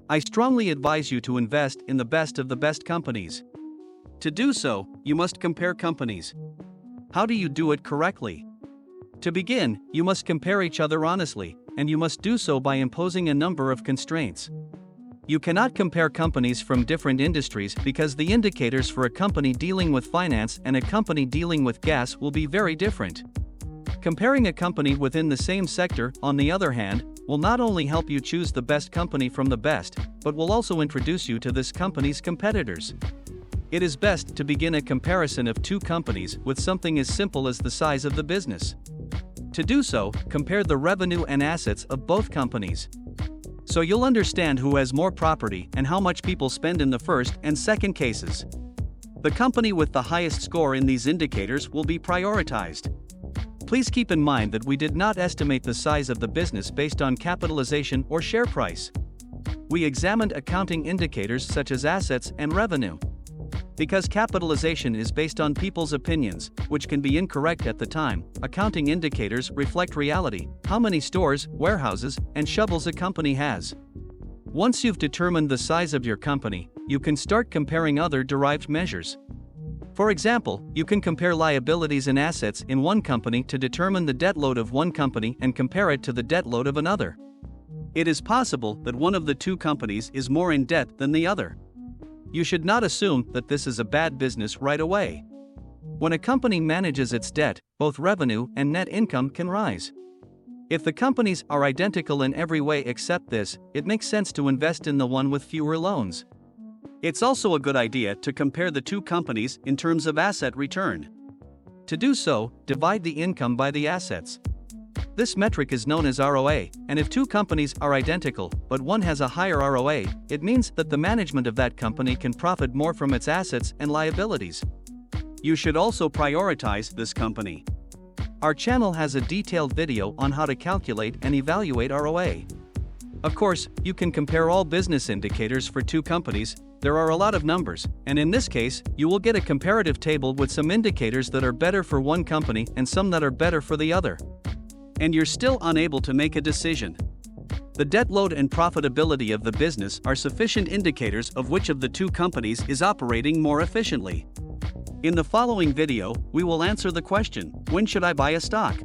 I strongly advise you to invest in the best of the best companies. To do so, you must compare companies. How do you do it correctly? To begin, you must compare each other honestly, and you must do so by imposing a number of constraints. You cannot compare companies from different industries because the indicators for a company dealing with finance and a company dealing with gas will be very different. Comparing a company within the same sector, on the other hand, will not only help you choose the best company from the best, but will also introduce you to this company's competitors. It is best to begin a comparison of two companies with something as simple as the size of the business. To do so, compare the revenue and assets of both companies. So you'll understand who has more property and how much people spend in the first and second cases. The company with the highest score in these indicators will be prioritized. Please keep in mind that we did not estimate the size of the business based on capitalization or share price. We examined accounting indicators such as assets and revenue. Because capitalization is based on people's opinions, which can be incorrect at the time, accounting indicators reflect reality, how many stores, warehouses, and shovels a company has. Once you've determined the size of your company, you can start comparing other derived measures. For example, you can compare liabilities and assets in one company to determine the debt load of one company and compare it to the debt load of another. It is possible that one of the two companies is more in debt than the other. You should not assume that this is a bad business right away. When a company manages its debt, both revenue and net income can rise. If the companies are identical in every way except this, it makes sense to invest in the one with fewer loans. It's also a good idea to compare the two companies in terms of asset return. To do so, divide the income by the assets. This metric is known as ROA, and if two companies are identical, but one has a higher ROA, it means that the management of that company can profit more from its assets and liabilities. You should also prioritize this company. Our channel has a detailed video on how to calculate and evaluate ROA. Of course, you can compare all business indicators for two companies. There are a lot of numbers, and in this case, you will get a comparative table with some indicators that are better for one company and some that are better for the other. And you're still unable to make a decision. The debt load and profitability of the business are sufficient indicators of which of the two companies is operating more efficiently. In the following video, we will answer the question, when should I buy a stock?